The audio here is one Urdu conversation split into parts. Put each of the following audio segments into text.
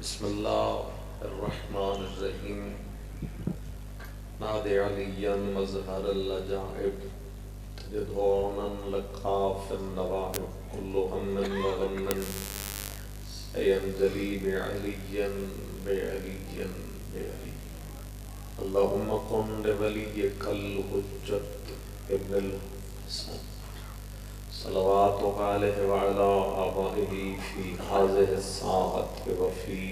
بسم الله الرحمن الرحيم. نادي عليا مظهر العجائب تجده عونا لقى في النوائب كل هم وغم سينجلي بعلي بعلي بعلي. اللهم كن لوليك الحجة ابن الحسن صلواتك عليه وعلى آبائه في هذه الساعة وفي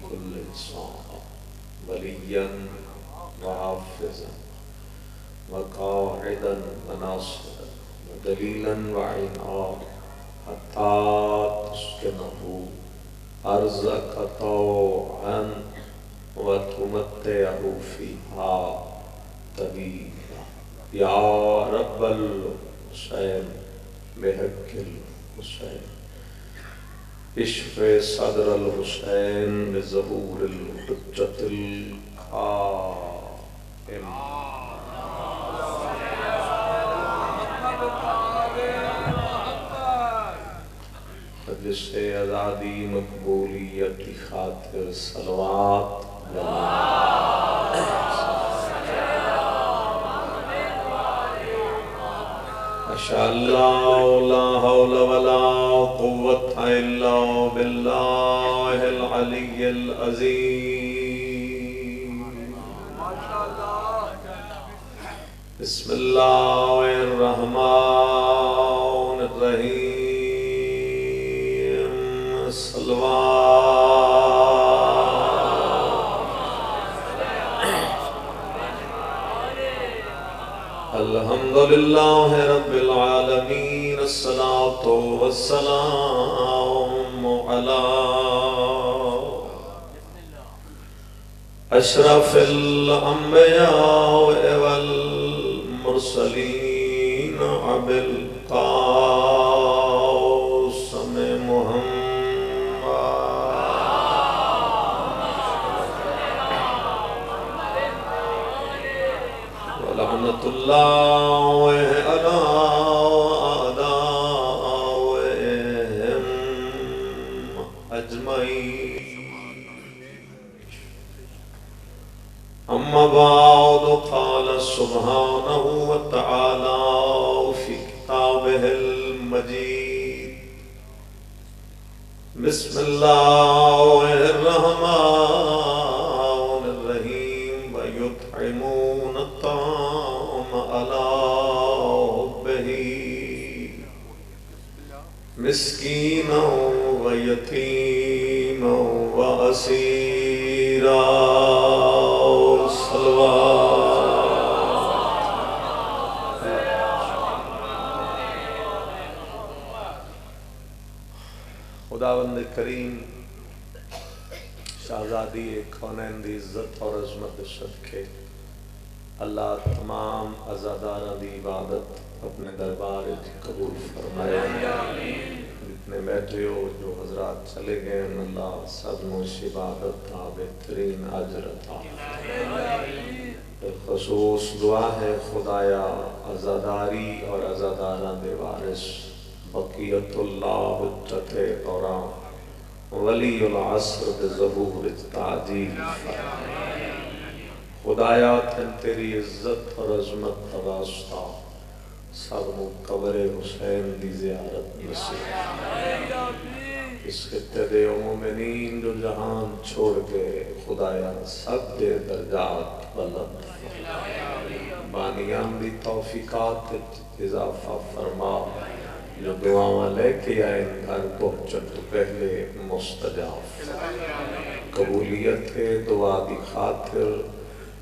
كل ساعة وليا وحافظا وقاعدا وناصرا ودليلا وعينا حتى تسكنه أرزقك طوعا وتمتعه فيها طويلا. يا رب الحسين بحق الحسين اشف صدر الحسين بظهور الحجة القائم. مجلس آزادی مقبولیت کی خاطر صلوات ماشاء اللہ لا حول ولا قوة الا باللہ العلی العظیم. بسم اللہ الرحمن الرحیم. الحمدللہ رب العالمین. الصلاة والسلام علی اشرف الانبیاء والمرسلین ابی القاسم محمد ولعنۃ اللہ علی اعدائهم اجمعین. اما بعد قال سبحانہ وتعالی فی کتابہ المجید. بسم اللہ الرحمن الرحیم. ویطعمون الطعام علی حبہ مسکینا ویتیما واسیرا. خداوند کریم شہزادی کونین دی عزت اور عظمت صدقے اللہ تمام عزادارہ دی عبادت اپنے دربار قبول فرمائے. جتنے بیٹھے ہو جو حضرات چلے گئے اللہ سب نوش عبادت کا بہترین اجر عطا. خصوص دعا ہے خدایا عزاداری اور عزادارہ دے وارث بقیت اللہ حجت دوران ولی العصر دے ظہور تعجیل خدایا تیری عزت اور عظمت واسطہ سب قبر حسین دی زیارت نصیب. اس خطے دے مومنین جو جہان چھوڑ کے خدایا سب دے درجات بلند بانیان دی توفیقات اضافہ فرما. جو دعاواں لے کے آئے گھر پہنچن تو پہلے مستجاب قبولیت ہے دعا دی خاطر.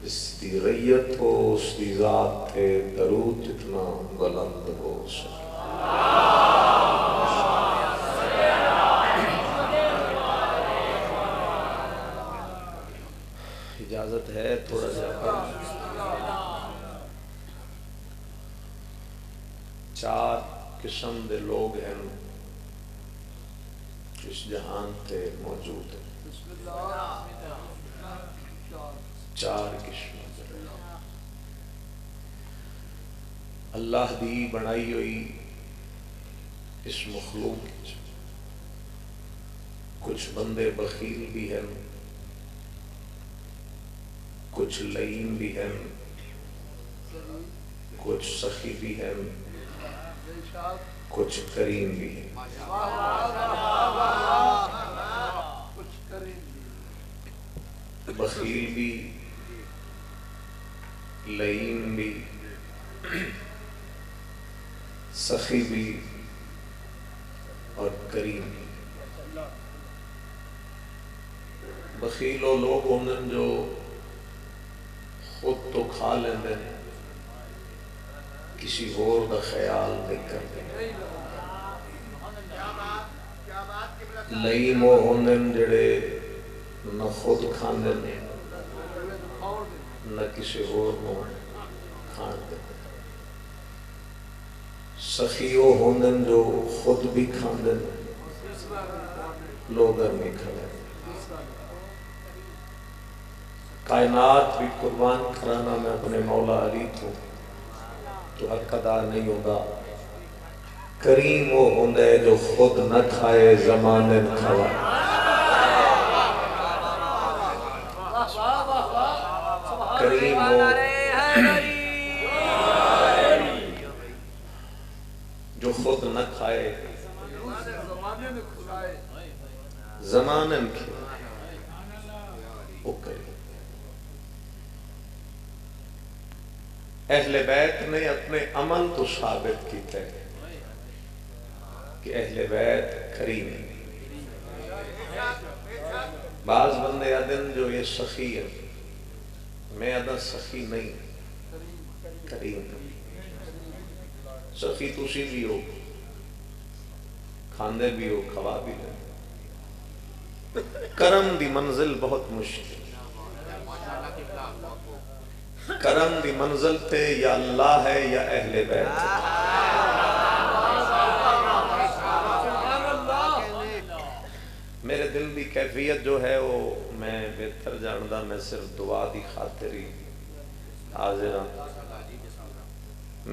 اس دی ریت ہو اس دی ذات ہے درود جتنا بلند ہو سکے. اجازت ہے تھوڑا سا چار قسم دے لوگ ہیں اس جہان تے موجود ہیں. چار قسم اللہ دی بنائی ہوئی اس مخلوق کچھ بندے بخیل بھی ہیں، کچھ لئیم بھی ہیں، کچھ سخی بھی ہیں، کچھ کریم بھی ہیں۔ بخیل بھی، لئیم بھی، سخی بھی اور کریم بھی۔ بخیل وہ لوگ ہوندن جو خود تو کھا لیندے کسی اور دا خیال نہیں کرتے۔ لئیم وہ ہوندن جڑے نہ خود کھاندے نہ کسی اور نو کھان دے۔ سخی وہ ہوندن جو خود بھی کھاندے لوگاں بھی کھاندے۔ کائنات بھی قربان کرانا میں اپنے مولا علی تو حق ادا نہیں ہوگا۔ کریم وہ ہوندے جو خود نہ کھائے زمانے کھوائے۔ کریم وہ جو خود نہ کھائے زمانے کھوائے، وہ کریم۔ اہل بیت نے اپنے عمل تو ثابت کیتا ہے کہ اہل بیت کریم ہے۔ بعض بندے آدن جو یہ سخی ہے، میں آدھا سخی نہیں، کریم ہے۔ سخی تسی بھی ہو، کھاندے بھی ہو، کھوا بھی لیں۔ کرم دی منزل بہت مشکل۔ کرم دی منزل تے یا اللہ ہے یا اہل بیت ہے۔ میرے دل دی کیفیت جو ہے وہ میں بہتر جاندہ، میں صرف دعا دی خاطری حاضر ہوں۔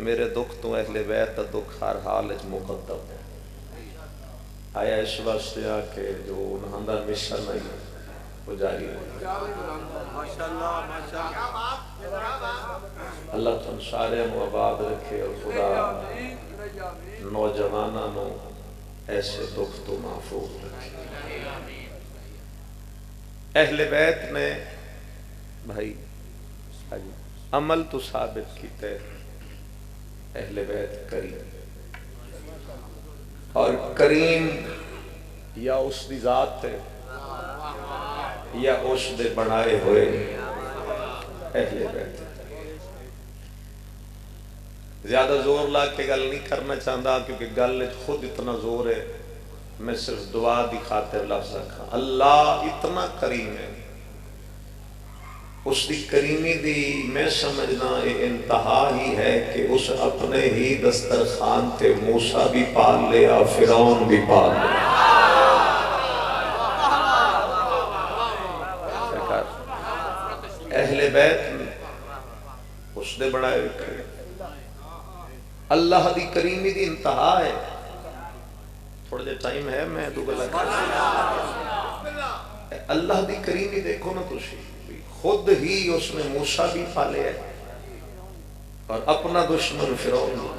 میرے دکھ تو اہل بیت تا دکھ ہر حال اچ مقدم ہے۔ آیا اس واسطے کہ جو انہاں دا مشن ہے وہ جاری ہے۔ اللہ تم سارے آباد رکھے اور خدا نوجوانوں ایسے دکھ تو محفوظ رکھے۔ اہل بیت نے بھائی عمل تو ثابت کیتے، اہل بیت کریم، اور کریم یا اس دی ذات ہے یا اس دے بنائے ہوئے اہل بیت۔ زیادہ زور لا کے گل نہیں کرنا چاہتا کیونکہ گل خود اتنا زور ہے، میں صرف دعا دی خاطر لفظ رکھا۔ اللہ اتنا کریم ہے، اس دی کریمی دی میں سمجھنا یہ انتہا ہی ہے کہ اس اپنے ہی دسترخوان تے موسیٰ بھی پال لیا، فرعون بھی پال لیا۔ اہل بیت اس نے بڑھائے رکھے۔ اللہ دی کریمی دی انتہا ہے۔ تھوڑا جا ٹائم ہے، میں تو گلہ اللہ دی کریمی دیکھو نا تسی، خود ہی اس نے موسیٰ بھی پالے ہے اور اپنا دشمن فرعون بھی۔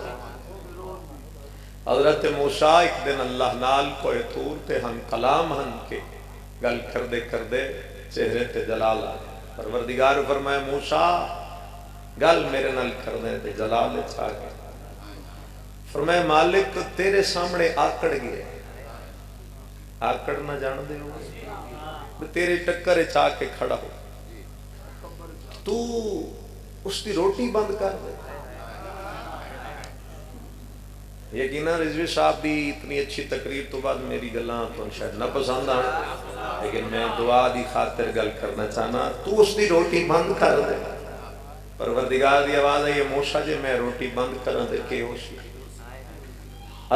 حضرت موسیٰ ایک دن اللہ نال کوئے طور تے ہم کلام ہن کے گل کردے کردے چہرے تے جلال آئے۔ پروردگار فرمائے موسیٰ گل میرے نال کردے تے جلال چھا گئے۔ فرمائے مالک تیرے سامنے آکڑ گئے، آکڑ نہ جان دے ہو، تیرے ٹکر چاہ کے کھڑا ہو، تو اس کی روٹی بند کر دے۔ یقینا رضوی صاحب دی اتنی اچھی تقریر تو بعد میری گلاں تو شاید نہ پسند آنا، لیکن میں دعا دی خاطر گل کرنا چاہنا، تو اس کی روٹی بند کر دے۔ پروردگار دی آواز ہے یہ موسیٰ جے میں روٹی بند کرنا دے کے ہوشی۔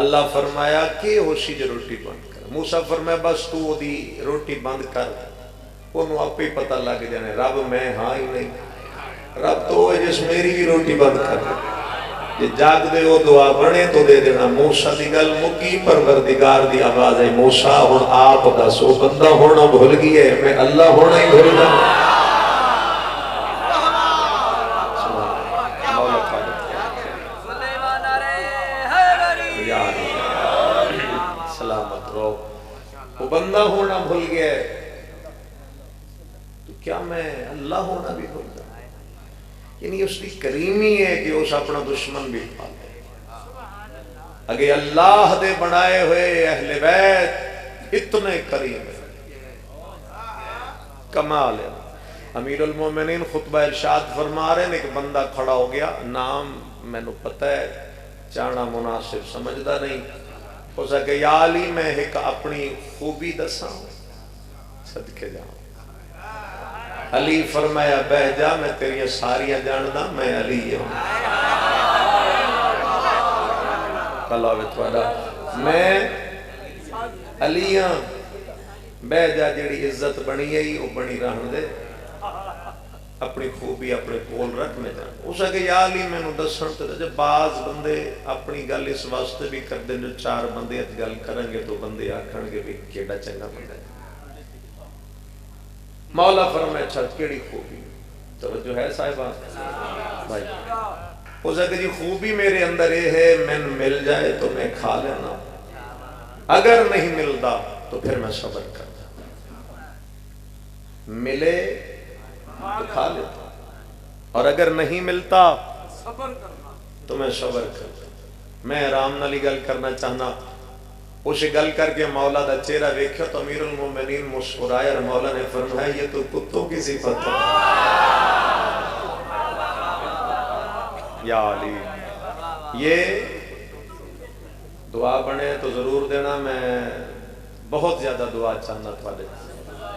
اللہ فرمایا کہ ہوشی جے روٹی بند کر۔ موسیٰ فرمایا بس تو وہ دی روٹی بند کر دے، انہوں آپ ہی پتہ لگ جانے رب میں ہاں ہی نہیں، رب تو ہے جس میری بھی روٹی بند کر دے، کہ جاگ دے وہ دعا بنے تو دے دینا موسیٰ دی گل مکی پروردگار دی آواز ہے موسیٰ ہون آپ دا سو بندہ ہونا بھول گئی ہے میں اللہ ہونا ہی بھول گا سلامت رو وہ بندہ ہونا بھول گیا ہے تو کیا میں اللہ ہونا بھی بھول گا یعنی اس کی کریمی ہے کہ اس اپنا دشمن بھی پالے اگر اللہ دے بنائے ہوئے اہل بیت اتنے کریم ہے کمال ہے امیر المومنین خطبہ ارشاد فرما رہے ہیں کہ بندہ کھڑا ہو گیا نام میں نے پتہ ہے جانا مناسب سمجھدا نہیں ہو سکے یا علی میں ایک اپنی خوبی دساں صدقے جاؤں علی فرمایا بہ جا میں تیری ساریاں جاندہ میں علی ہوں کلاوت والا میں علی ہوں بہ جا جڑی عزت بنی ہے وہ بنی رہن دے اپنی خوبی اپنے کول رکھ میں جان اس کہ یا علی میں نو دسن تے جب بعض بندے اپنی گل اس واسطے بھی کر دیں جو چار بندے اج گل کریں گے تو بندے آکھن گے بھی کیڑا چنگا بندہ ہے مولا فرمائے اچھا کیڑی خوبی توجہ ہے صاحبہ بھائی ہو سکے جی خوبی میرے اندر یہ ہے میں مل جائے تو میں کھا لینا اگر نہیں ملتا تو پھر میں صبر کرتا ملے تو کھا لیتا اور اگر نہیں ملتا تو میں صبر کرتا میں آرام نالی گل کرنا چاہنا اسے گل کر کے مولا دا چہرہ ویکھیا تو امیر المومنین مسکرایا اور مولا نے فرمایا یہ تو کتوں کی صفت ہے یا علی یہ دعا بنے تو ضرور دینا میں بہت زیادہ دعا چاہنا تھا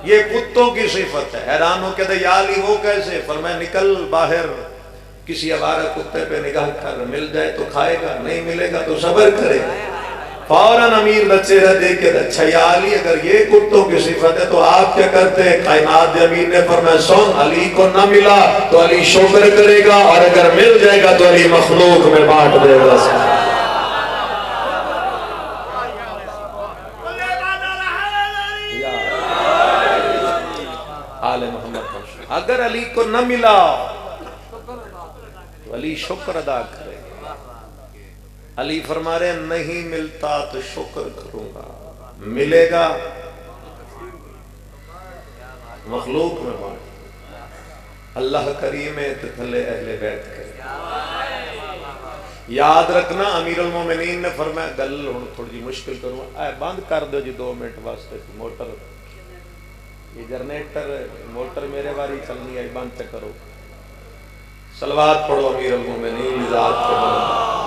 یہ کتوں کی صفت ہے حیران ہو کہ یا علی وہ کیسے فرمایا نکل باہر کسی آوارہ کتے پہ نگاہ کر مل جائے تو کھائے گا نہیں ملے گا تو صبر کرے فوراً امیر دا چہرہ دیکھ کے اچھا یا علی اگر یہ کتوں کی صفت ہے تو آپ کیا کرتے ہیں کائنات دے امیر نے فرمایا سن علی کو نہ ملا تو علی شکر کرے گا اور اگر مل جائے گا تو علی مخلوق میں بانٹ دے گا آل محمد اگر علی کو نہ ملا تو علی شکر ادا کرے علی فرما رہے نہیں ملتا تو شکر کروں گا ملے گا مخلوق میں بانٹ اللہ کریم ہے تو تھلے اہل بیت کرے یاد رکھنا امیر المومنین نے فرمایا گل تھوڑی جی مشکل کروں اے بند کر دو جی 2 منٹ واسطے موٹر یہ جنریٹر موٹر میرے باری چلنی ہے بند کرو صلوات پڑھو امیر المومنین ذات کے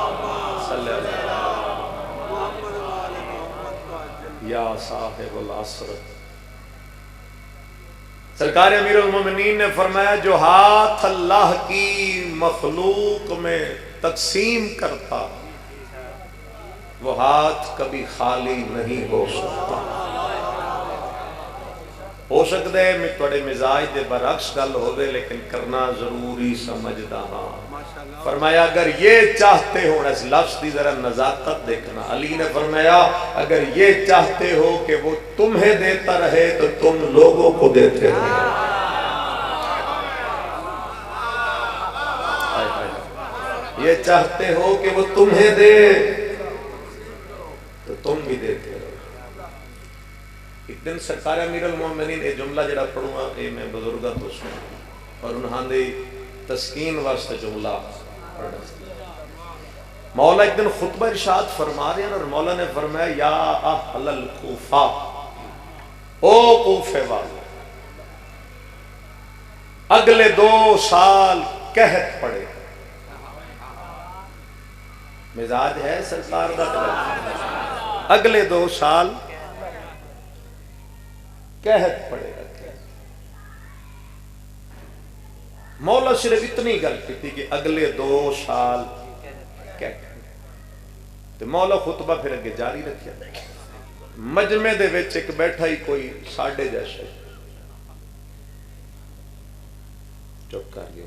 صلی اللہ یا صاحب العصر سرکار امیر المومنین نے فرمایا جو ہاتھ اللہ کی مخلوق میں تقسیم کرتا وہ ہاتھ کبھی خالی نہیں ہو سکتا ہو سکتا ہے میں توڑے مزاج دے برعکس گل ہوئے لیکن کرنا ضروری سمجھدا ہاں فرمایا اگر یہ چاہتے ہو اس لفظ دی ذرا نزاکت دیکھنا علی نے فرمایا اگر یہ چاہتے ہو کہ وہ تمہیں دیتا رہے تو تم لوگوں کو دیتے رہے یہ چاہتے ہو کہ وہ تمہیں دے تو تم بھی دیتے رہے ایک دن سرکار امیر المومنین یہ جملہ جڑا پڑھوں گا یہ میں بزرگاں تو سنا اور انہاں دے تسکین واسطے جملہ پڑھنا مولا ایک دن خطبہ ارشاد فرما رہے ہیں اور مولا نے فرمایا یا اہل الکوفہ او کوفے والے اگلے 2 سال قحط پڑے مزاج ہے سرکار دا اگلے 2 سال قحط پڑے گا مولا صرف اتنی گل کی تھی کہ اگلے 2 سال تو مولا خطبہ پھر اگے جاری رکھیا مجمع دے وچ ایک بیٹھا ہی کوئی ساڑھے جیسے چپ کر لیا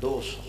200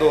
2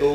2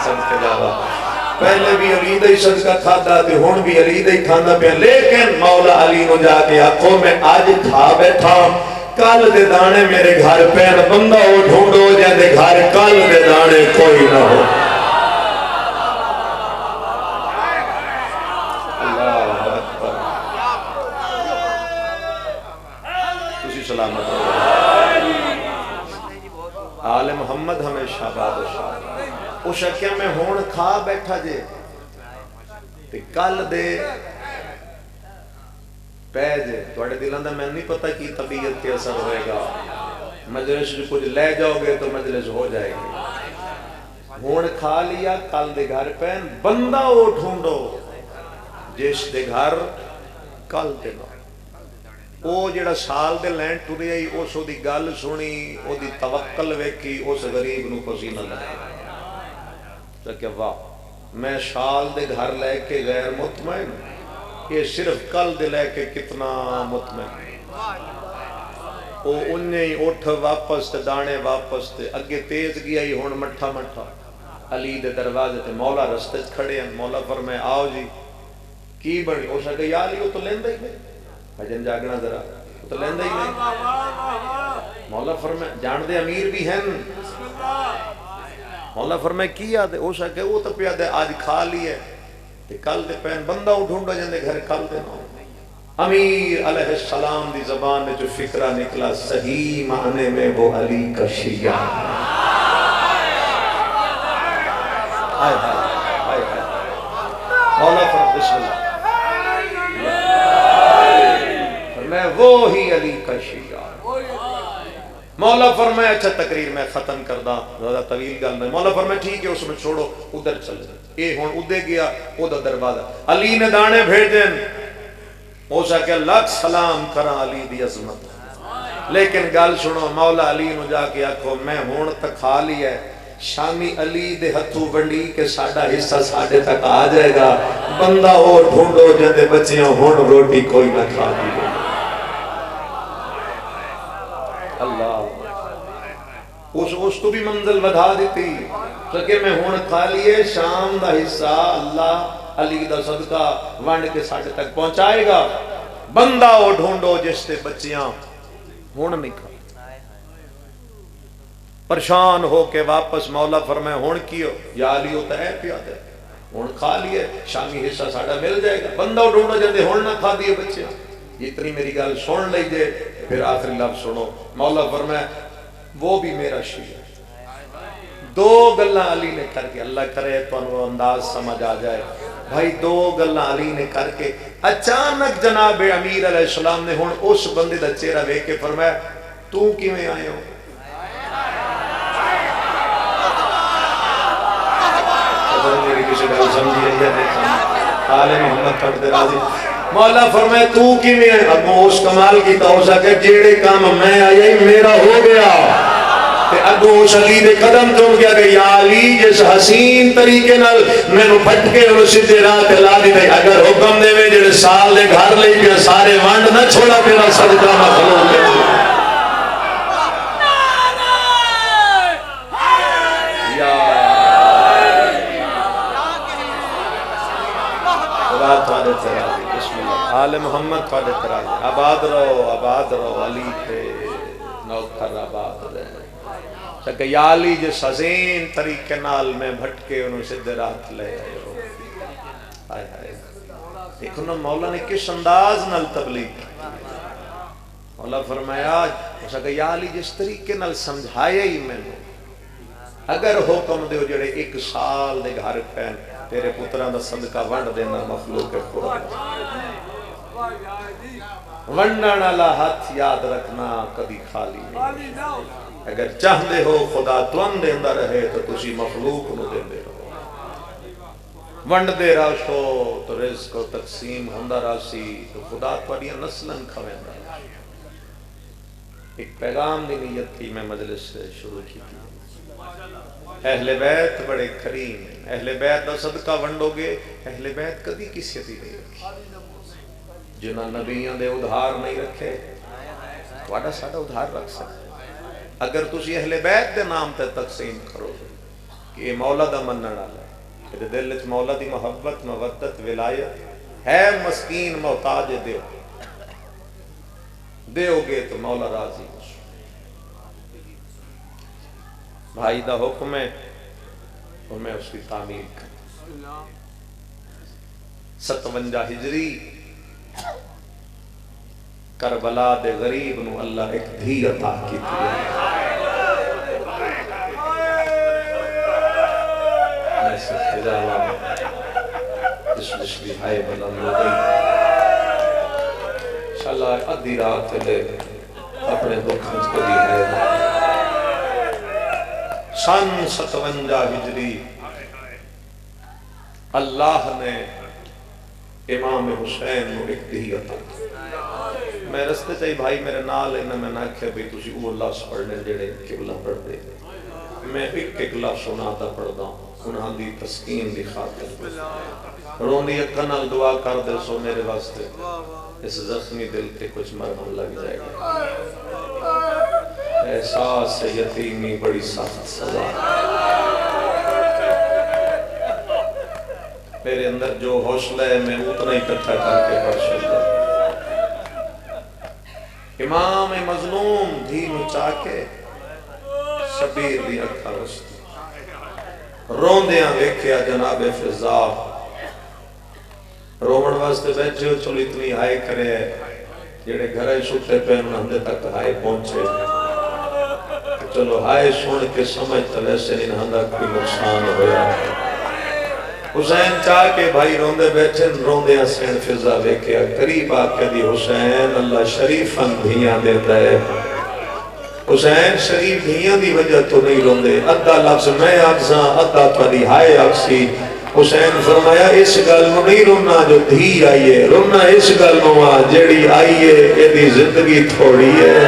صدقے جاوا پہلے بھی علی دا ہی صدقہ کھادا تے ہن بھی علی دا ہی کھاندا پیا لیکن مولا علی نو جا کے آکھو میں اج کھا بیٹھا کل دے دانے میرے گھر پین بندہ وہ ڈھونڈو جے دے گھر کل دے دانے کوئی نہ ہو اللہ اکبر تسی سلامت آل محمد ہمیشہ بادشاہ وہ شکیہ میں ہون کھا بیٹھا جے تے کل دے پہ جے توڑے دلان دا میں نہیں پتا کی طبیعت کے اثر ہوئے گا مجلس جو کچھ لے جاؤ گے تو مجلس ہو جائے گی ہون کھا لیا کل دے گھر پہن بندہ وہ ڈھونڈو جس دے گھر کل دے نو او جڑا سال دے لین ٹوری آئی او سو دی گل سنی او دی توکل ویکھی اس غریب نو پسینہ لگا تو کہ واہ میں سال دے گھر لے کے غیر مطمئن یہ صرف کل دے لے کے کتنا مطمئن او انہیں ہی اٹھ واپس تے دانے واپس تے اگے تیز گیا ہی ہون مٹھا مٹھا علی دے دروازے تے مولا رستے کھڑے ہیں مولا فرمائے آؤ جی کی بڑی او شاہ کہ یا علی وہ تو لیندہ ہی نہیں بھجن جاگنا ذرا وہ تو لیندہ ہی نہیں مولا فرمائے جان دے امیر بھی ہیں مولا فرمائے کی یاد ہے او شاہ کہ وہ تو پیادے آج کھا لی ہے کل دے پہن بندہ وہ ڈھونڈا جاندے گھر کل دے نو امیر علیہ السلام دی زبان میں جو فکرہ نکلا صحیح معنی میں وہ علی کا شیعہ آئے آئے آئے مولا فرق بسم اللہ فرمائے وہی علی کا شیعہ مولا فرمائے اچھا تقریر میں ختم کردہ زیادہ طویل گل میں مولا فرمائے ٹھیک ہے اس میں چھوڑو ادھر چل جائے اے ہون ادھے گیا ادھر دروازہ علی نے دانے بھیجن ہو سکے لاکھ سلام کرا علی دی عظمت لیکن گل سنو مولا علی نو جا کے آکھو میں ہون تک کھا لی ہے شامی علی دے ہتھو بنڈی کے ساڑھا حصہ ساڑھے تک آ جائے گا بندہ اور ڈھونڈو جندے بچیاں ہون روٹی کوئی نہ کھا دی اللہ اس تو بھی منزل بدھا دیتی کہ میں ہون کھا لیے شام دا حصہ اللہ علی دا صدقہ وانڈ کے ساڑھے تک پہنچائے گا بندہ وہ ڈھونڈو جس سے بچیاں ہون نہیں کھا پریشان ہو کے واپس مولا فرمائے ہون کیو یا علی ہوتا ہے پیاد ہے ہون کھا لیے شامی حصہ ساڑھا مل جائے گا بندہ وہ ڈھونڈو جندے ہون نہ کھا دیے بچیاں اتنی میری گل سن لیجئے پھر آخری لفظ سنو مولا فرمائے وہ بھی میرا شیعہ دو گلہ علی نے کر کے اللہ کرے تو انہوں انداز سمجھ آ جائے بھائی دو گلہ علی نے کر کے اچانک جناب امیر علیہ السلام نے ہون اس بندے دا چہرہ دیکھ کے فرمایا تو کی میں آئے ہو میری کسی گل سمجھی رہی ہے آل محمد پڑھتے راضی مولا فرمائے تو کی میں آئے اب اس کمال کی توسا کہ جیڑے کام میں آیا ہی میرا ہو گیا اگو اس علی دے قدم چون کیا کہ یا علی جس حسین طریقے نال میں نو پھٹکے اور سیدھے راہ تے لا دی اگر حکم دے میں جڑے سال دے گھر لے پیا سارے وانڈ نہ چھوڑا تیرا صدقہ مخلوق ہے یا خدا تھوڑے تراضی بسم اللہ آل محمد تھوڑے تراضی آباد رہو علی پہ نوکر آباد رہے کہ یا علی جس حسین طریقے نال میں بھٹکے انہوں سے درات لے آئے ہو آئے آئے دیکھو نا مولا نے کس انداز نال تبلیغ مولا فرمایا کہ یا علی جس طریقے نال سمجھایا ہی میں نے اگر حکم دے جڑے ایک سال دے گھر پہن تیرے پتران دا صدقہ ونڈ دینا مخلوق قرآن ونڈن اللہ ہاتھ یاد رکھنا کبھی خالی نہیں اگر چاہ دے ہو خدا تون دے اندر رہے تو تسی مخلوق نو دے دے رہو ونڈ دے راشو تو رزق و تقسیم ہوندہ راسی تو خدا توڑیاں نسلن کھویندہ ایک پیغام دی نیت تھی میں مجلس سے شروع کی تھی اہل بیت بڑے کریم ہیں اہل بیت دا صدقہ ونڈو گے اہل بیت کبھی کسی دی نہیں رکھی جنہ نبیوں دے ادھار نہیں رکھے تھوڑا ساڑا ادھار رکھ سکتے اگر تسی اہل بیت دے نام تے تقسیم کرو کہ یہ مولا دا منن والا ہے، کہ دل وچ مولا دی محبت مودت ولایت ہے، مسکین محتاج دیو گے تو مولا راضی ہو۔ بھائی دا حکم ہے اور میں اس کی تعمیل کروں۔ 57 ہجری کربلا دے غریب نو اللہ ایک دھی عطا کی تھی۔ ایسے خجالہ اس بھی ہائے بلند ہو گئی۔ انشاءاللہ ادھی رات لے اپنے دکھنچ کو دی ہے۔ سن 57 ہجری اللہ نے امام حسین کو ایک دھی عطا کی۔ میں رستے چاہی بھائی میرے نال ہے، میں نہ کہا بھی تسی وہ لفظ پڑھنے جڑے قبلہ پڑھ دے، میں ایک لفظ سناتا پڑھدا ہوں انہاں دی تسکین دی خاطر۔ رونی اکھنال دعا کر دے سو میرے واسطے، اس زخمی دل تے کچھ مرہم لگ جائے گا۔ احساس یتیمی بڑی سخت سزا، میرے اندر جو حوصلہ ہے میں اتنا ہی اکٹھا کر کے پڑھ سکتا۔ امام مظلوم دھی نچا کے شبیر دی اکھا رستی، روندیاں ویکھیا جناب فضا، رومن واسطے بیٹھے ہو چلو اتنی ہائے کرے، جڑے گھرے سوتے پہن ہندے تک ہائے پہنچے، چلو ہائے سن کے سمجھتا ویسے نہیں ہندہ کوئی نقصان ہویا۔ حسین چاہ کے بھائی روندے بیٹھے روندے حسین فضا ویکھیا، قریب آکے دی حسین اللہ شریفاً دھیاں دیتا ہے۔ حسین شریف دھیاں دی وجہ تو نہیں روندے، ادھا لفظ میں آکساں ادھا تھوڑی ہائے آکسی۔ حسین فرمایا اس گل میں نہیں رونا جو دھی آئیے، رونا اس گل میں جیڑی آئیے یہ دی زندگی تھوڑی ہے۔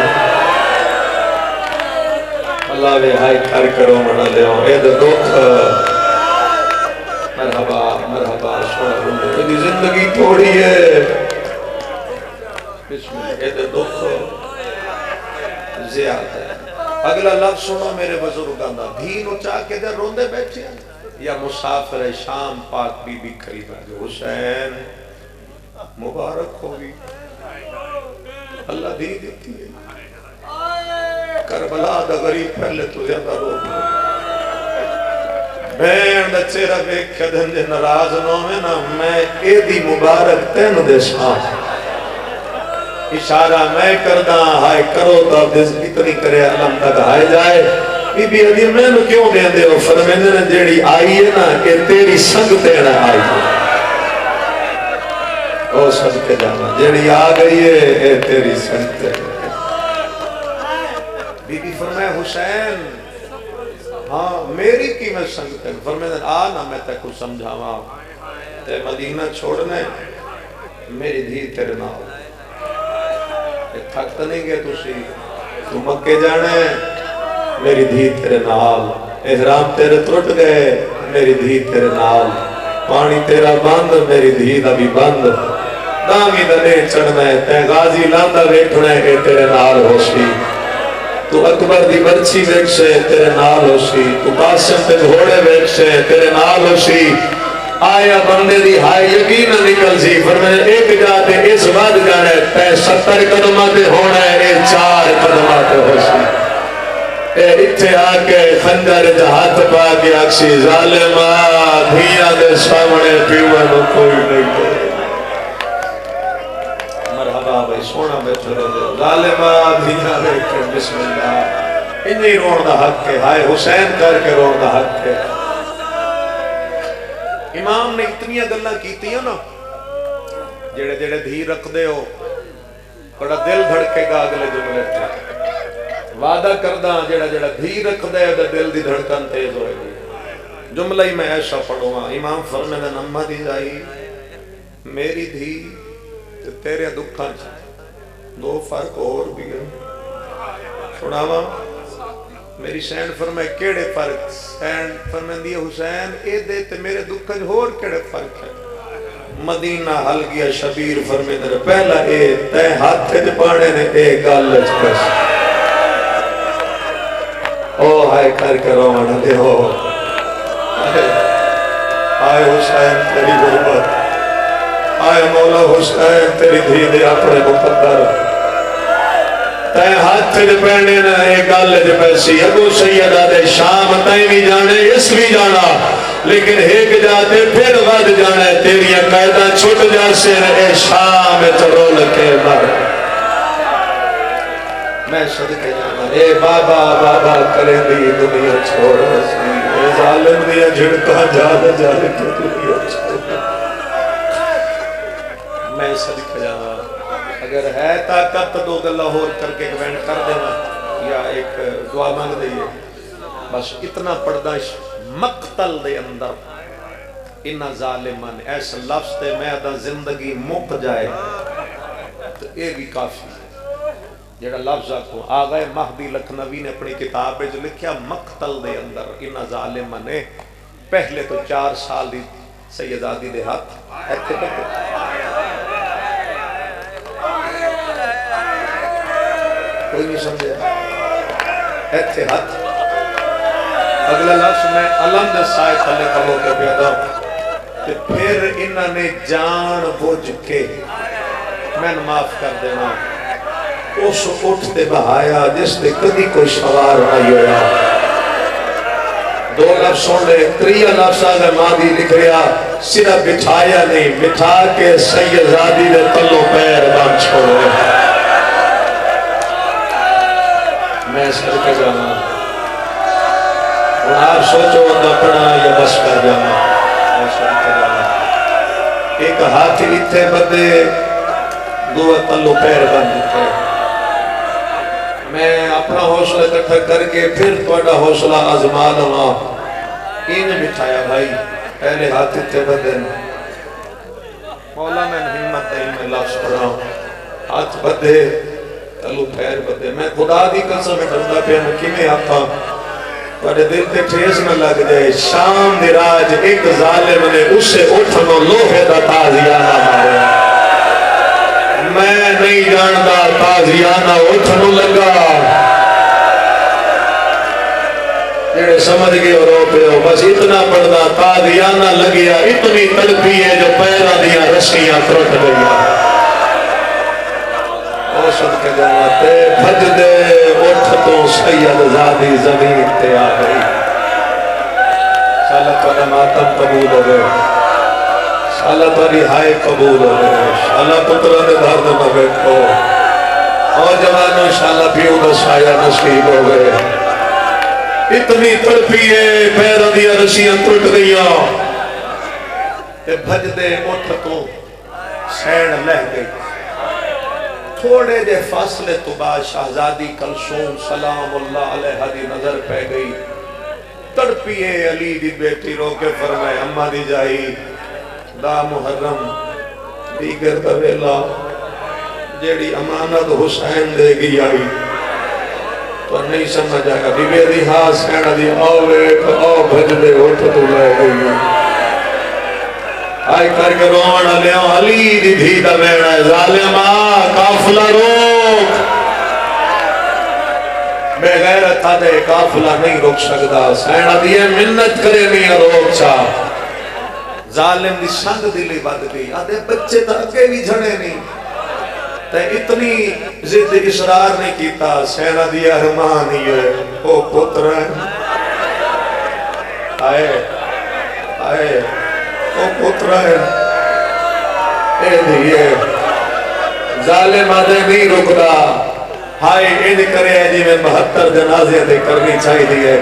اللہ وے ہائے کر کرو منا لے ہوں اے دکھ مرحبا مرحبا سوڑا رونے اے دی زندگی تھوڑی ہے، بسم اللہ اے دکھ زیادہ ہے۔ اگلا لفظ سنو میرے بزرگاں دا، دھی نو چاہ کے در روندے بیٹھے ہیں یا مسافر شام پاک بی بی قریب آگے، حسین مبارک ہوگی اللہ دی دیتی ہے۔ کربلا دا غریب پہلے تو زیادہ رو بین دا چہرہ بیک کدن جے نراز نو میں نا میں اے دی مبارک تین دے ساتھ اشارہ میں کردہ ہائے کرو تو اب دس اتنی کرے علم تک ہائے جائے۔ بی بی عدی میں نے کیوں دے دے ہو فرمینے نے جیڑی آئی ہے نا کہ تیری سنگ تیڑا آئی ہے، او سب کے جانا جیڑی آ گئی ہے اے تیری سنگ تیڑا۔ بی بی فرمائے حسین ہاں میری کی میں سنگ تیڑا، فرمینے آنا میں تے کچھ سمجھاواں، تے مدینہ چھوڑنے میری دھی تیرے نہ ہو، تھکت نہیں گئے تو مکے جانے میری دھی تیرے نال، احرام تیرے ٹوٹ گئے میری دھی تیرے نال، پانی تیرا بند میری دھی دا بھی بند، دامی دنے چڑھنا ہے تے غازی لاندہ بیٹھنا ہے کہ تیرے نال ہو سی، تو اکبر دی برچی بیک سے تیرے نال ہو سی، تو قاسم تے گھوڑے بیک سے تیرے نال ہو سی، آیا بندے دی ہائے یقین نکل سی، فرمائے ایک جاتے اس بعد جانے تے 70 قدماتے ہونا ہے اے 4 قدماتے ہو سی، اے اتھے آکے خنجر جہات پا کے آکسی ظالمہ دھیاں دے سامنے پیوانو کوئی نہیں کرے۔ مرحبا بھائی سونا بیٹھے رہے ظالمہ دھیاں دے کے بسم اللہ انہی روڑ دا حق ہے، ہائے حسین کر کے روڑ دا حق ہے۔ امام نے اتنی گلہ کیتی ہیں نا جڑے جڑے دھی رکھ دے ہو بڑا دل دھڑکے گا اگلے جملے تھے، وعدہ کردہ جڑا جڑا دھی رکھ دے ہو دل دی دھڑکن تیز ہوئے گی۔ جملہ ہی میں ایسا پڑھوں گا، امام فرمے دے نمہ دی جائی میری دھی تیرے دکھاں دو فرق اور بھی گئے سناوا میری سینڈ فرمائے کیڑے فرق، سینڈ فرمائے دی حسین اے دے تے میرے دکھاں اور کیڑے فرق ہے۔ مدینہ حل گیا شبیر فرمائے دے پہلا اے تے ہاتھ جب پانے نے اے گالج کس او ہائے کر کے روانہ دے ہو آئے حسین تیری غربت، آئے مولا حسین تیری دھی دے اپنے مقدر تے ہاتھ جو پہنے نا ایک گل جو پیسی ابو سیدہ دے شام تائیں بھی جانے اس بھی جانا لیکن ایک جاتے پھر ود جانے تیری قیدہ چھٹ جا سے اے شام چرول کے مر میں صدقے جانا اے بابا بابا کریں دی دنیا چھوڑ رسی اے ظالم دیا جھڑکا جال جال کے دنیا چھوڑ میں صدقے جانا اگر ہے طاقت تو دو گلہ اور کر کے گوینڈ کر دینا یا ایک دعا مانگ دئیے بس اتنا پردش مقتل دے اندر انہا ظالمان ایسا لفظ تے میں دا زندگی مک جائے تو اے بھی کافی جیڑا لفظ آکھو آغائے مہدی لکھنوی نے اپنی کتاب میں جو لکھیا مقتل دے اندر انہا ظالمان پہلے تو 4 سال دی سیدادی دے ہاتھ ایتھے تک کوئی نہیں سمجھے ایتھے ہاتھ اگلا لفظ میں علم دے سائے تھلے کھلو کے پیدا کہ پھر انہوں نے جان بوجھ کے میں معاف کر دینا اس اٹھتے بہایا جس نے کدی کوئی سوار نہیں ہویا 2 لفظ سن لے 3 لفظ اگر مادی لکھ رہا صرف بٹھایا نہیں بٹھا کے سیدادی دے تلوں پیر بان چھوڑے میں سر کے جانا اور آپ سوچو اندہ پڑھا یا بس کر جانا میں سر کے جانا ایک ہاتھی اتھے بدے 2 تلو پیر بند تھے میں اپنا حوصلہ اکٹھا کر کے پھر توڑا حوصلہ آزما لوں انہیں بٹھایا بھائی پہلے ہاتھی اتھے بدے مولا میں ہمت نہیں میں لفظ پڑھا ہاتھ بدے تلو پیر بدے میں خدا دی قسم میں ڈھندا پہ مکی میں آتا بڑے دل تے ٹھیس نہ لگ جائے شام دی راج ایک ظالم نے اس سے اٹھنو لوہے دا تازیانہ مارے میں نہیں جاندہ تازیانہ اٹھنو لگا جڑے سمجھ گئے اور رو پہ ہو بس اتنا پڑھدا تازیانہ لگیا اتنی تڑپی ہے جو پیرہ دیا رسیاں ترٹ گیا صدقے جاتے بھج دے اٹھ تو سید زادی زمین تے آ گئی سالہ پر ماتم قبول ہو گئے سالہ پر رہائی قبول ہو گئے سالہ پترہ نے دھرد میں بیٹھو اور جوانوں شالہ پیو دا سایہ نصیب ہو گئے اتنی تڑپی ہے پیرہ دیا رسیاں ٹوٹ گئیا تے بھج دے اٹھ تو سین لہ گئی تھوڑے دے فاصلے تو بعد شہزادی کلثوم سلام اللہ علیہ دی نظر پہ گئی تڑپیے علی دی بیٹی رو کے فرمائے اممہ دی جائی دا محرم دیگر دویلا جیڑی امانت حسین دے گی آئی تو نہیں سمجھ آئے ابھی میری ہاں سینہ دی آوے آو بھج دے اٹھ تو لے گئی آئی کر کے رونا لے علی دی دھی دا بیڑا ہے ظالمہ کافلہ روک بے غیرت تھا دے کافلہ نہیں روک سکتا سینہ دیئے منت کرے نہیں روک چاہ ظالم دی سنگ دلی بد گئی آدھے بچے تاکے بھی جھڑے نہیں تے اتنی ضد اصرار نہیں کیتا سینہ دیئے ارمان ہی ہے او پتر ہے آئے آئے او پتر ہے اے دیئے ظالم آدھے نہیں رکھدا ہائے اے کرے جی میں 72 جنازے دے کرنی چاہی دیئے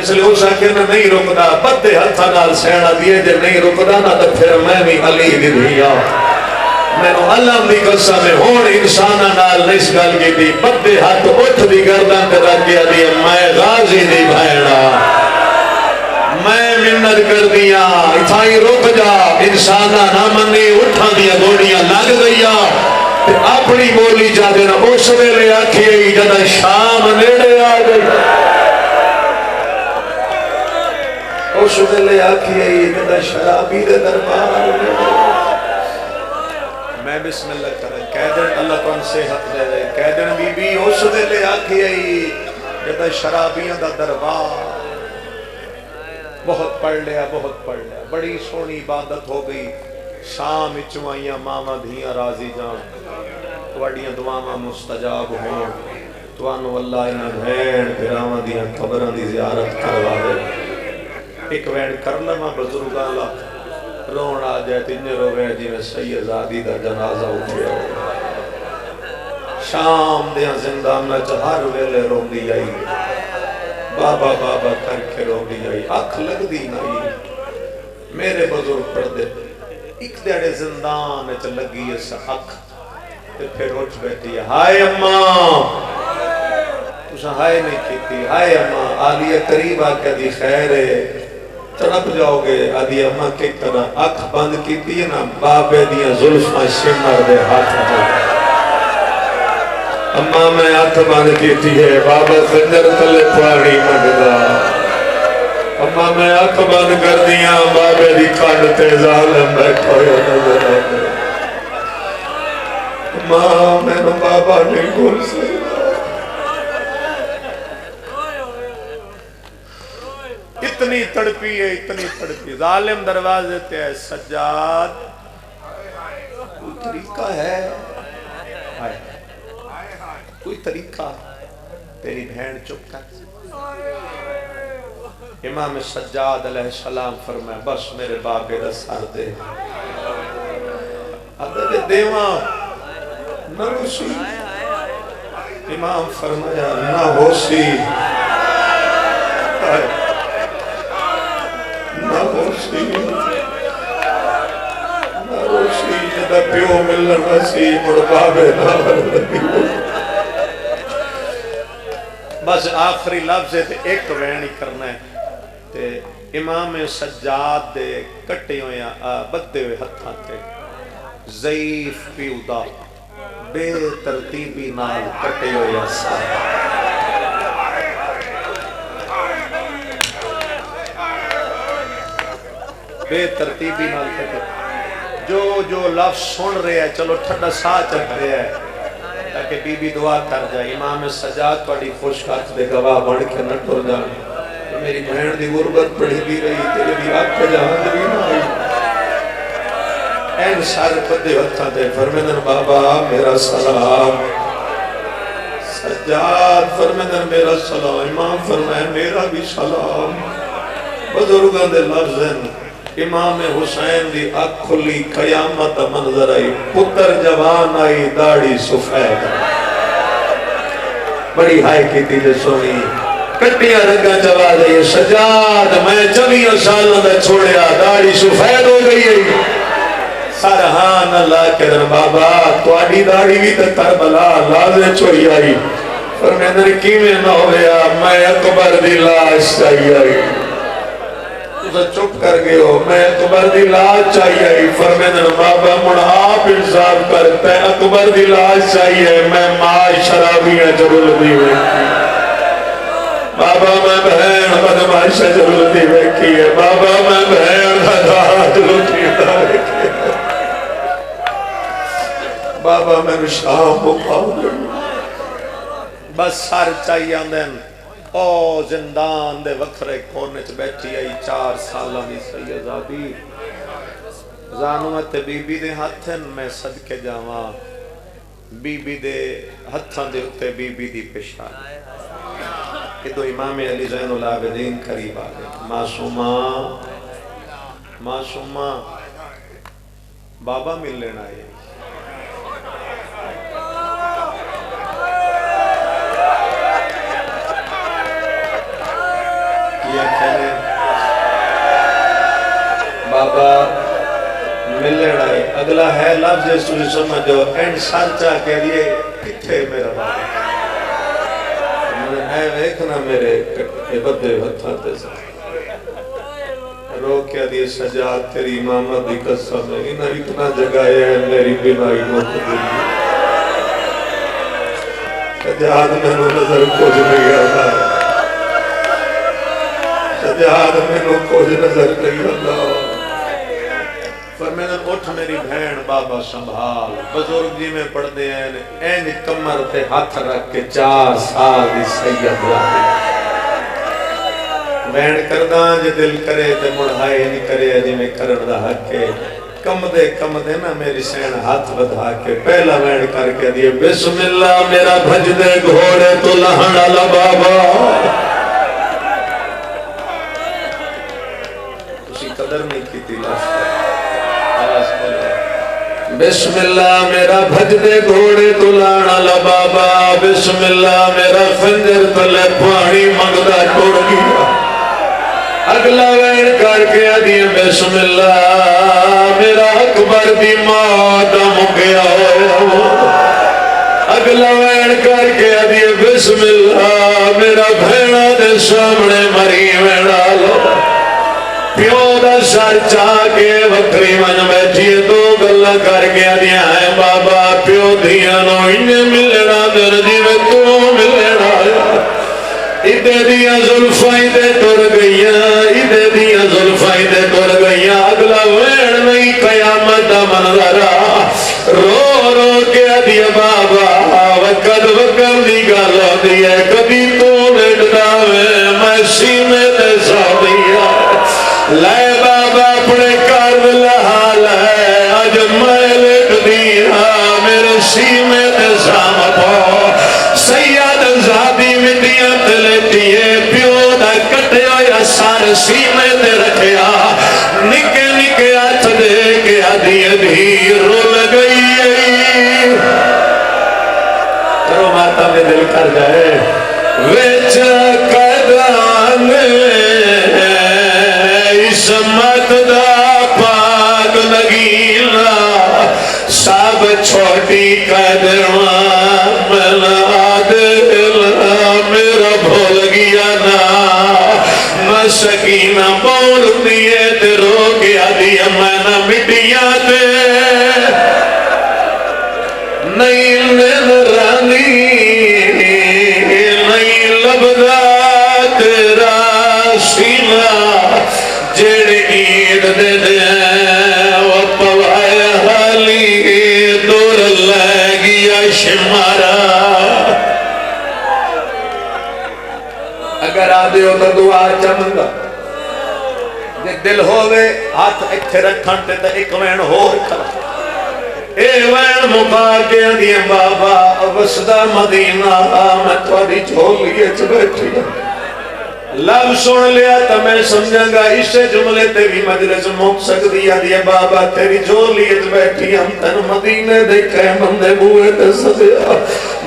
اس لئے اس آکے نہیں رکھدا بدے ہتھا نال سینہ دیئے جے نہیں رکھدا نا تو پھر میں بھی علی دی دیا میں نو علم دی قسم میں ہون انسانہ نال نس گل کی دی بدے ہاتھ اٹھ دی گردن تے رکھ دیا دی میں غازی دی بھائنہ میں منت کر دیا اتھائی رک جا انسانہ نہ منی اٹھا دیا گوڑیاں لگ گیا اپنی بولی جا دینا اس ویلے آکھیے جدہ شام نیڑے آ گئی اس ویلے آکھیے جدہ شرابی دے دربار میں بسم اللہ کریں کہہ دن اللہ تو ان صحت دے دے کہہ دن بی بی اس ویلے آکھیے جدہ شرابیاں دا دربار بہت پڑھ لیا بہت پڑھ لیا، بڑی سونی عبادت ہو گئی. شام اچوائیاں ماما دھیاں راضی جان، تواڈیاں دعاواں مستجاب ہون. توانو اللہ انہاں بھین بھراواں دیاں قبراں دی زیارت کرواوے. ایک وین کر لواں بزرگاں لا، رون آ جائے تنجے روے جی میں سید زادی دا جنازہ اٹھیا ہو. شام دیاں زندانہ ہر ویلے رون دی آئی، بابا بابا کر کے رون دی آئی، اکھ لگ دی نہیں. میرے بزرگ پڑھ دے ایک دیڑے زندان چ لگی اس اکھ تے پھر اٹھ بیٹھی ہے. ہائے اماں، تسا ہائے نہیں کیتی. ہائے اماں، آلیہ قریب آکے دی خیر ہے، تڑپ جاؤ گے. آدھی اماں کی طرح اکھ بند کیتی ہے نا، بابے دیاں زلفاں شمر دے ہاتھ میں. اماں میں ہاتھ بند کیتی ہے، بابا خنجر تلے پواری مگدا. اماں میں آنکھ بند کر دیاں، بابے دی کھانڈ تے ظالم بیٹھا ہویا نظر آتا. اماں میں نو بابا نہیں بول سکتا. اتنی تڑپی ہے، اتنی تڑپی. ظالم دروازے تے ہے، سجاد کوئی طریقہ ہے؟ کوئی طریقہ؟ تیری بہن چپ کر. امام سجاد علیہ السلام فرمائے بس میرے بابے دا سر دے. ادھے دیواں نہ روسی. امام فرمایا نہ ہوسی، نہ ہوسی، نہ روسی. جدہ پیو ملن وسی مڑ بابے نہ لگی. بس آخری لفظ ہے تے ایک وین ہی کرنا ہے. تے امام سجاد دے کٹے ہوئے بدے ہوئے ہتھاں تے ضعیف پیو دا بے ترتیبی نال کٹے ہوئے سر. بے ترتیبی نال کٹے. جو لفظ سن رہے ہیں چلو ٹھنڈا سا چل رہے ہیں تاکہ بی بی دعا کر جائے. امام سجاد پڑی خوش کات دے گواہ بڑھ کے نہ ٹر جائے. میری بہن دی غربت پڑھی بھی رہی، تیرے بھی آنکھ جہاں بھی نہ آئی. این سر پدے وقتاں تے فرمیدن بابا میرا سلام. سجاد فرمیدن میرا سلام. امام فرمائے میرا بھی سلام. بزرگاں دے لفظن. امام حسین دی آنکھ کھلی، قیامت منظر آئی. پتر جوان آئی، داڑھی سفید. بڑی ہائی کی تیجے سونی کٹیاں رنگا چلا دے. سجاد میں 40 سالوں دا چھوڑیا، داڑھی سفید ہو گئی ہے. سرحان اللہ کے در بابا تواڈی داڑھی بھی تے کربلا لازے چھوئی آئی. فرمیندر کیویں نہ ہویا، میں اکبر دی لاش چاہیے آئی. تو چپ کر گئے ہو، میں اکبر دی لاش چاہیے آئی. فرمیندر بابا مڑ آپ انصاف کرتے اکبر دی لاش چاہیے، میں ماں شرابیاں جرل دی ہوئی. بابا میں بہن بدمائش جلوتی بیکی ہے. بابا میں بہن خدا جلوتی بیکی ہے. بابا میں شام مقابل بس سر چاہیے آندین. او زندان دے وکھرے کونے چ بیٹھی آئی 4 سالہ بھی سیدزادی. زانوت بی بی دے ہاتھن میں صدقے جاواں. بی بی دے ہتھاں دے اتے بی بی دی پیشان. کہ تو امام علی زین العابدین قریب آگئے. معصومہ معصومہ بابا مل لینا ہے. کیا کہنے بابا مل لینا ہے. اگلا ہے لفظ اس تجھے سمجھو اینڈ سر چاہ کے لیے کتھے میرا بابا ہے ویکھنا میرے بدے ہتھاں تے سے. رو کے دی سجاد تیری امامت دی قسم ہے انہاں اتنا جگایا ہے میری بیماری کو قبول. سجاد میں نو نظر کچھ نہیں آتا. سجاد میں نو کچھ نظر نہیں آتا. فرمیدن اٹھ میری بہن بابا سنبھال. بزرگ جی میں پڑھ دے ہیں این کمر تے ہاتھ رکھ کے 4 سال دی سید رہے. وین کردہ جے دل کرے تے مڑھائے نہیں کرے جی میں کرن دا حق ہے کم دے نا میری سین ہاتھ بدھا کے پہلا وین کر کے دیئے بسم اللہ میرا بھج دے گھوڑے تو لہنڈا لبابا اسی قدر نہیں کی تھی بسم اللہ میرا بھج دے گھوڑے تو لہنڈا لبابا بسم اللہ میرا خنجر تلے پانی مگدہ ٹوڑ گیا اگلا وین کر کے آدھی بسم اللہ میرا اکبر دی موت مگیا اگلا وین کر کے آدھی بسم اللہ میرا بھیڑا دے سامنے مری ویڑا لو پیو دا سر چاہ کے وکری من بیٹھیے دو گلہ کر کے آدھی آئے بابا پیو دیا نو انہیں ملنا در جیوے تو ملنا ادھے دیا ظلفائی دے ٹر گئیاں ادھے دیا ظلفائی دے ٹر گئیاں اگلا وین نہیں قیامت منظرہ رو رو کے دیا بابا وقت دی گالو دیا کبھی تو لیٹتا ہے میں سینے دے سا دیا لائے بابا اپنے کار لحال ہے آج میں لیٹ دیا میرے سینے دے سام پاؤ سید زادی مٹیاں تلیٹیے پیو دا کٹیا یا سار سینے دے رکھیا نکے نکے آتھ دے کے آدھی ادھی رول گئی کرو ماتا میں دل کر جائے ویچ قدان عصمت دا پاک لگیلا سب چھوٹی قدران ملا دل میرا بھول گیا نا سکینہ بول دیئے تے رو گیا دیا میں نہ مٹیاں تے نہیں نرانی نہیں لبدا تیرا سینہ جڑ عید دے دے وہ پوائے حالی دور لے گیا شمارا اگر آدھے ہو تو دعا چمنگا جے دل ہوئے ہاتھ اتھے رکھن تے تے ایک وین ہو کھلا اے وین مقا کے دیا بابا وسدہ مدینہ میں توڑی جھولیے چھ بیٹھی لب سن لیا تا میں سمجھا گا اس جملے تے بھی مجلس موک سکتی دیا بابا تیری جھولیے چھ بیٹھی ہم تن مدینے دیکھے مندے بوئے تے سدیا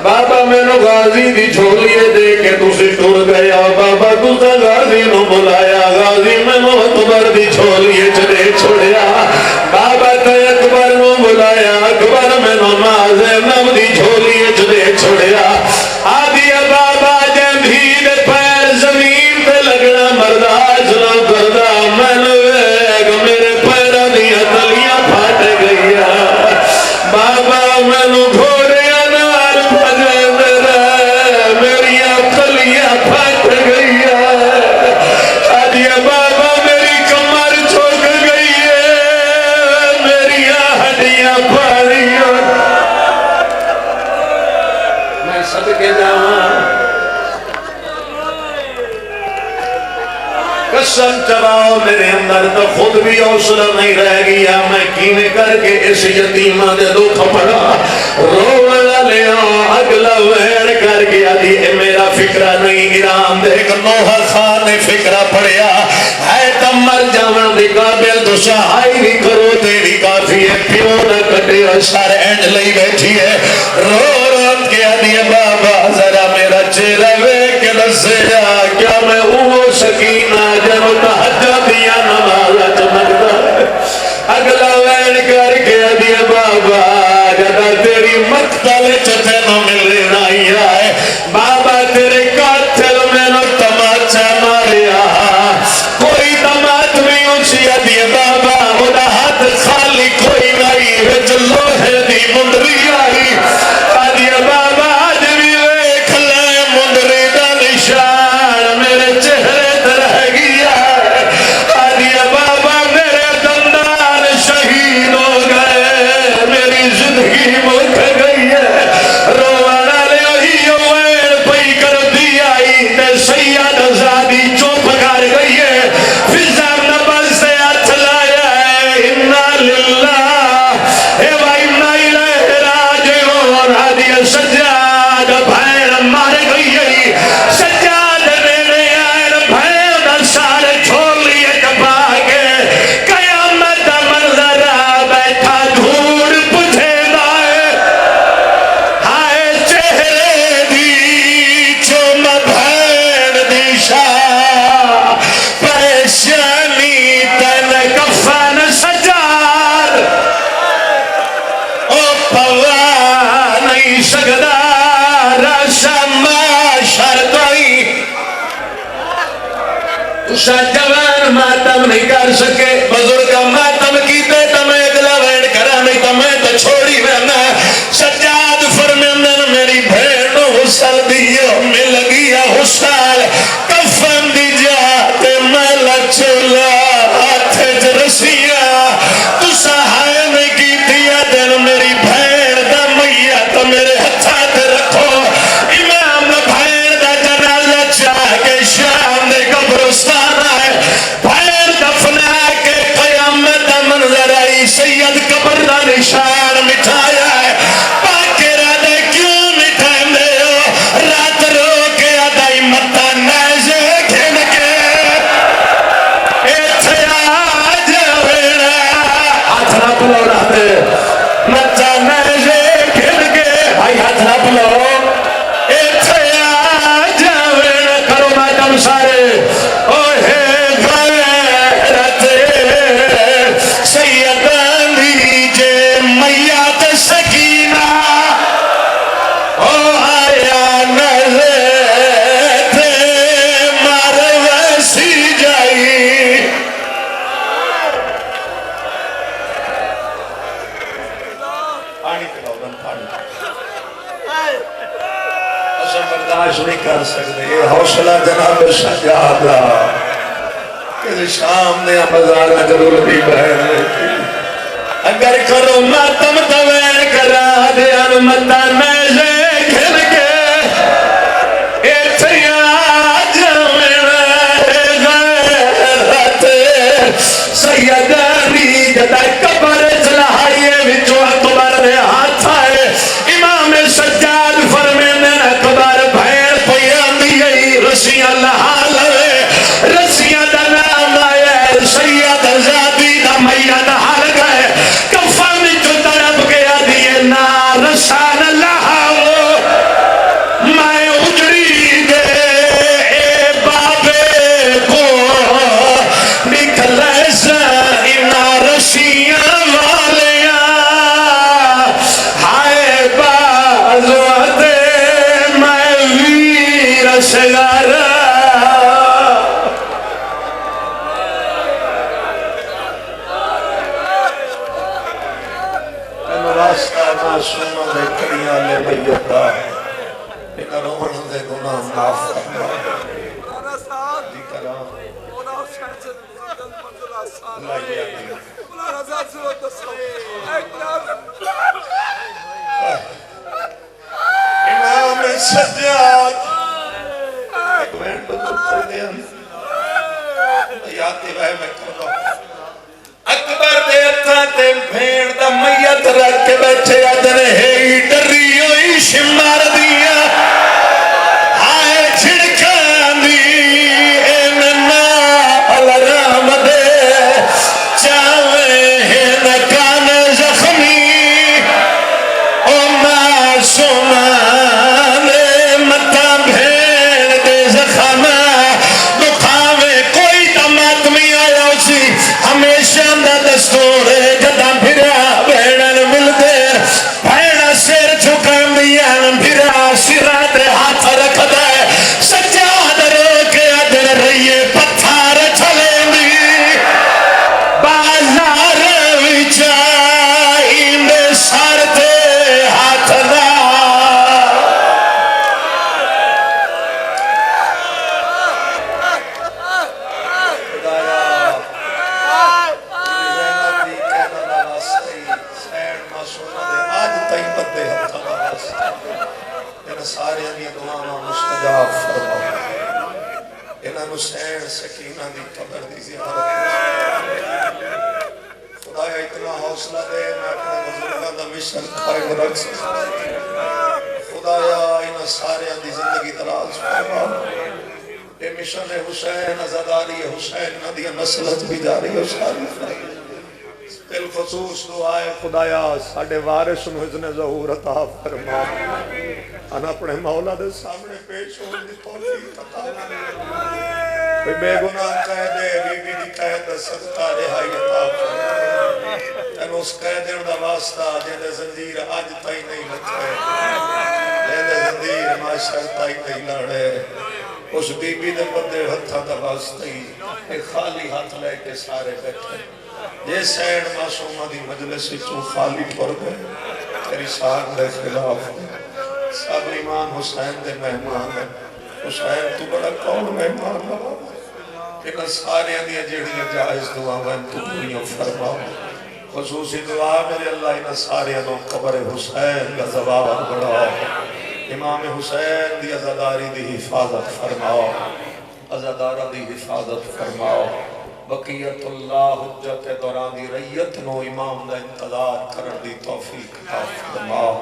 بابا میں نو غازی دی جھولیے دے کے تُسی ٹور گیا بابا تُسا غازی نو بلایا غازی میں نو اکبر دی جھولیے چلے چھوڑیا بابا تے اکبر نو بلایا اکبر میں نو مازے نو دی جھولیے چلے چھوڑیا آدیا بابا جن بھید پیر زمین تے لگنا مرداز نہ کردہ میں نو ایک میرے پیرہ دیا تلیاں پھاٹ گیا بابا میں نو گھوڑے قسم چباؤ میرے اندر تو خود بھی حوصلہ نہیں رہ گیا میں کینے کر کے اس یتیمہ دے دکھ پڑا رونا لیا اگلا وین کر کے آدھی اے میرا فکرہ نہیں ایران دیکھ نوحہ خان نے فکرہ پڑیا ہے تم مر جاون دی قابل تو سہائی بھی کرو تیری کافی ہے پیو نہ کٹے اور سارے اینڈ لئی بیٹھی ہے رو رو کے آدھی بابا ذرا میرا چہرہ وے کے دسے جا کیا میں وہ سکینہ جنو تحجہ دیا نمازہ چمکتا ہے اگلا وین کر کے دیا بابا جدا تیری مقتل چچے نو ملے نہیں آئے بابا تیرے قاتل میں نو تماچہ ماریا کوئی تماچ بھی اونچی دیا بابا خدا ہاتھ خالی کوئی نہیں وچ لوہے دی مندری آئی دیا بابا آج بھی ویکھ لے مندری دا نشان جوان ماتم نہیں کر سکے بزرگ ماتم کیتے تو میں اگلا وین کرا نہیں تو میں تو چھوڑی وینا سجاد فرمیندن میری بھین حسل دیو میں لگیا حسال کفن دی جاتے میں لچلا ہاتھ جرسیا تو سہائے میں کی دیا دن میری بھین دا میا تو میرے ہتھات رکھو امام بھین دا جنازہ چاہ کے شام دے قبرستان آئے بھین دفنا کے قیامت دا منظر آئی سید قبر دا نشان مٹھایا ہے پاکرہ دے کیوں مٹھائیں دے ہو رات رو کے ادائی متا نیزے گھن کے ایتھے آج ویڑا ہاتھ نہ پلو رہتے متا نیزے گھن کے بھائی ہاتھ نہ پلو ایتھے آج ویڑا کرو ماتم سارے اوہے غیرت سیدان دیجے میات سکینہ او آیا نظر مار ویسی جائی پانی پلاؤ دن پانی اسے برداشت نہیں کر سکتے یہ حوصلہ جناب سجادہ کہ شام نے مزارہ ضرور بھی بہن لیتی اگر کرو ماتم توین کرا دیان متا نیزے گھن کے ایتھے آج میرے غیرت سیدانی جدا قبر چلائیے وچو اکبر نے ہاتھ آئے امام سجاد فرمینے اکبر بھین پیان دیئی رسیاں لہا لے رسیاں دا نام آئے سید زادی دا میاں نہا لگائے کفن جو طرف گیا دیئے نارسان لہاو میں اجڑی دے اے بابے کو نکلے سا نارسیاں والیاں ہائے بازوات میں ویر سگارا راستہ معصومہ دے کریاں لے بیتا انہا روحن دے گناہ معاف کرنا جی کرام اللہ یہ آگئی امام سجاد ایک بہن بزرگ کر دیا یادی بھائی میں کر دو اکبر دے اتھاتے بھین دا میت رکھ کے بیٹھے ادھر ہے ڈری ہوئی شمار دیا آئے چھڑکان دی اے ننا الرام دے چاوے ہے نکان زخمی او معصومان متا بھین دے زخمہ دکھاوے کوئی تماتمی آیا اسی ہمیشہ دا دستور ہے جدا بھرا بہنن مل دے بہنہ سیر چھکم دیان بھرا سرات ہاتھ رکھ دے سجاد رو کے ادھر رہیے پتھار چھلے دی بازار وچائی میں سارتے ہاتھ دا سارے انہی دعاں مستجاب فرما انہاں حسین سکینہ دی قبر دی زیارت خدایا اتنا حوصلہ دے میں اپنے بزرگاں دا مشن قائم رکھ سکتا خدایا انہاں سارے دی زندگی دراز فرما یہ مشن حسین ازاداری حسین ندی نسلت بھی جاری ہے ساری فرما بالخصوص دعائے خدایا ساڑھے وارث نوزن ظہور عطا فرما انا اپنے مولا دے سامنے پیش ہو دی توفیق عطا فرما کوئی بے گناہ کہہ دے بی بی دی کہہ دے صدقہ رہائی عطا فرما تین اس کہہ دے دا واسطہ جیدے زنجیر آج تائی نہیں لکھے جیدے زنجیر معاشر تائی نہیں لڑے اس بی بی دے بندے ہتھا دا واسطہ ہی ایک خالی ہاتھ لے کے سارے بیٹھے یہ سین معصومہ دی مجلس چوں خالی پڑ گئے تیری ساکھ دے خلاف سب امام حسین دے مہمان ہیں حسین تو بڑا کون مہمان لگا لیکن سارے اندیا جڑیاں جائز دعاویں تو پوریاں فرما خصوصی دعا میرے اللہ انہا سارے انہوں قبر حسین کا زبان بڑھا امام حسین دی عزاداری دی حفاظت فرماؤ عزادارہ دی حفاظت فرماؤ بقیت اللہ حجت دوران دی ریت نو امام دا انتظار کرن دی توفیق عطا فرماؤ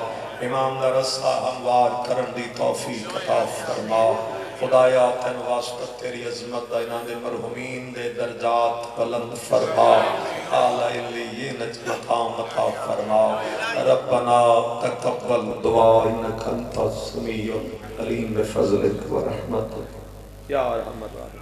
امام دا رسہ ہموار کرن دی توفیق عطا فرماؤ خدایا تین واسطہ تیری عظمت دا انہاں دے مرحومین دے درجات بلند فرما اعلیٰ علیین مقام عطا فرما ربنا تقبل دعا انکا انت السمیع العلیم بفضلک ورحمتک یا ارحم الراحمین